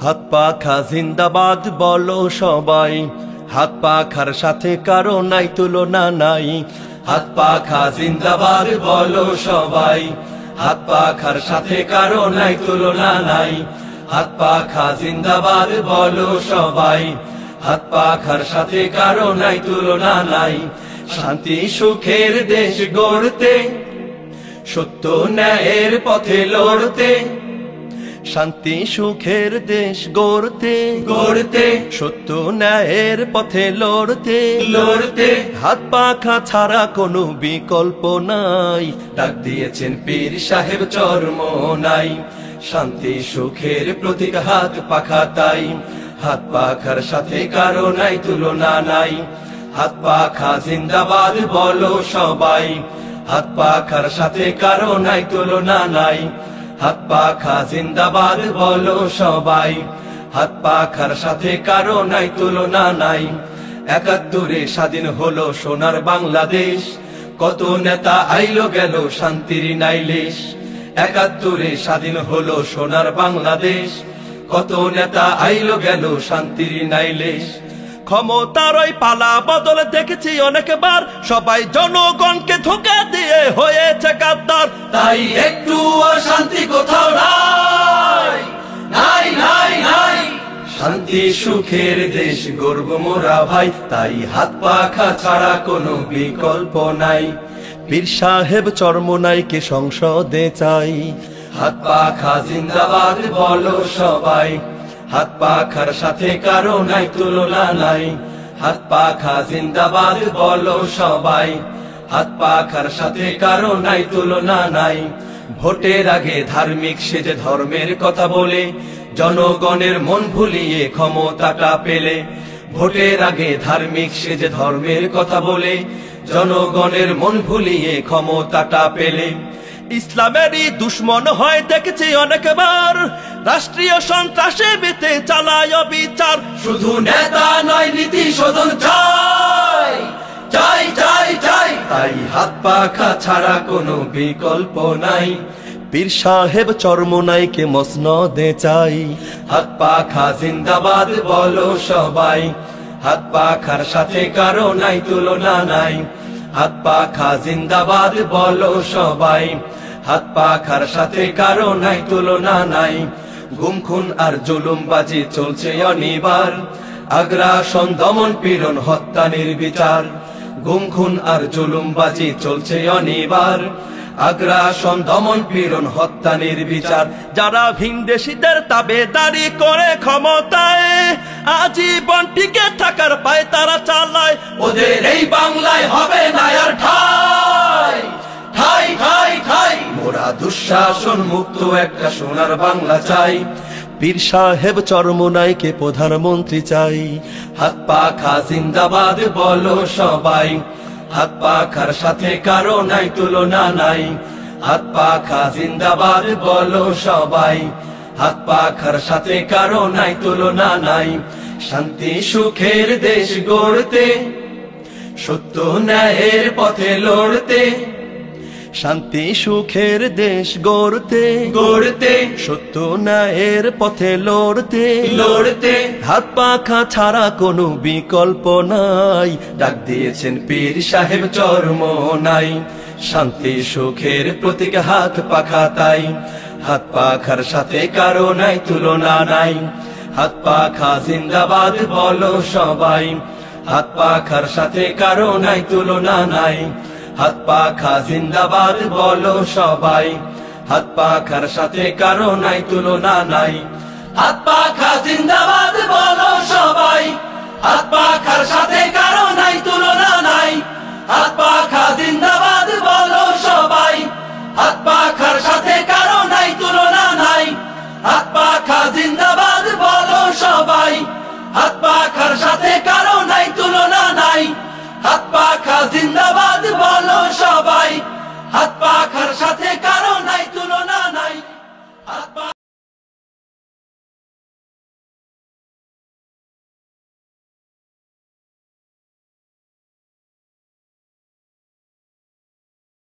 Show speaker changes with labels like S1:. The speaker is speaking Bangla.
S1: হাত পাখা জিন্দাবাদ বলো সবাই, হাত পাখার সাথে কারো নাই তুলনা নাই। হাত পাখা জিন্দাবাদ বলো সবাই, হাত পাখার সাথে কারো নাই তুলনা নাই। হাত পাখা জিন্দাবাদ বলো সবাই, হাত পাখার সাথে কারো নাই তুলনা নাই। শান্তি সুখের দেশ গড়তে, সত্য ন্যায়ের পথে লড়তে, শান্তি সুখের দেশ গড়তে গড়তে, সত্য ন্যায়ের পথে লড়তে লড়তে, হাত পাখা ছাড়া কোনো বিকল্প নাই। ডাক দিয়েছেন পীর সাহেব চরমোনাই, শান্তি সুখের প্রতীক হাত পাখা তাই। হাত পাখার সাথে কারো নাই তুলনা নাই। হাত পাখা জিন্দাবাদ বলো সবাই, হাত পাখার সাথে কারো নাই তুলনা নাই। হাত পাখা জিন্দাবাদ বলো সবাই, হাত পাখার সাথে কারো নাই তুলনা নাই। ৭১ স্বাধীন হলো সোনার বাংলাদেশ, কত নেতা আইলো গেল শান্তির নাইলেশ। ৭১ স্বাধীন হলো সোনার বাংলাদেশ, কত নেতা আইলো গেল শান্তির নাইলেশ। ক্ষমতার ওই পালা বদল দেখেছি অনেকবার, সবাই জনগণকে ধোঁকা দিয়ে হয়েছে গাদ্দার। তাই একটু শান্তি কোথাও নাই, নাই নাই নাই। শান্তি সুখের দেশ গর্ব মোরা ভাই, তাই হাত পাখা ছাড়া কোনো বিকল্প নাই। পীর সাহেব চরমোনাইকে সংসদে চাই, হাত পাখা জিন্দাবাদ বলো সবাই, হাত পাখার সাথে কারো নাই তুলনা নাই। হাত পাখা জিন্দাবাদ বলো সবাই, হাত পাখার সাথে কারো নাই তুলনা নাই। ভোটের আগে ধার্মিক সেজে ধর্মের কথা বলে, জনগণের মন ভুলিয়ে ক্ষমতাটা পেলে। ভোটের আগে ধার্মিক সেজে ধর্মের কথা বলে, জনগণের মন ভুলিয়ে ক্ষমতাটা পেলে। ইসলামেরই দুশ্মন হয় দেখেছি অনেকবার, রাষ্ট্রীয় সন্ত্রাসীতে চালায় বিচার। শুধু নেতা নয় নীতি শোধন চাই, চাই চাই চাই। তাই হাত পাখা ছাড়া কোনো বিকল্প নাই। পীর সাহেব চরমোনাইকে মসনদে চাই, হাত পাখা জিন্দাবাদ বলো সবাই, হাত পাখার সাথে কারো নাই তুলনা নাই। হাত পাখা জিন্দাবাদ বলো সবাই, হাত পাখার সাথে কারো নাই তুলনা নাই। গুম খুন আর জুলুমবাজি চলছে অনিবার, আগ্রাসন দমন পীড়ন হত্যা নির্বিচার। গুম খুন আর জুলুমবাজি চলছে অনিবার, আগ্রাসন দমন পীড়ন হত্যা নির্বিচার। যারা ভিনদেশীদের তাবেদারি করে ক্ষমতায়, আজীবন টিকে থাকার পায় তারা চালায়। ওদের এই বাংলায় হবে না আর ঠাই, ঠাই ঠাই ঠাই। মোরা দুঃশাসন মুক্ত একটা সোনার বাংলা চাই। পীর সাহেব চরমোনাইকে প্রধানমন্ত্রী চাই, হাত পাখা জিন্দাবাদ বলো সবাই, হাত পাখার সাথে কারো নাই তুলনা নাই। হাত পাখা জিন্দাবাদ বলো সবাই, হাত পাখার সাথে কারো নাই তুলনা নাই। শান্তি সুখের দেশ গড়তে, সত্য ন্যায়ের পথে লড়তে, শান্তি সুখের দেশ গড়তে গড়তে, সত্য ন্যায়ের পথে লড়তে লড়তে, হাত পাখা ছাড়া কোনো বিকল্প নাই। ডাক দিয়েছেন পীর সাহেব চরমোনাই, শান্তি সুখের প্রতীক হাত পাখা তাই। হাত পাখার সাথে কারো নাই তুলনা নাই। হাত পাখা জিন্দাবাদ বলো সবাই, হাত পাখার সাথে কারো নাই তুলনা নাই। হাত পাখা জিন্দাবাদ বলো সবাই, হাত পাখার সাথে কারো নাই তুলনা নাই। হাত পাখা জিন্দাবাদ বলো সবাই, হাত পাখার সাথে কারো নাই তুলনা নাই। হাত পাখা জিন্দাবাদ বলো সবাই, হাত পাখার সাথে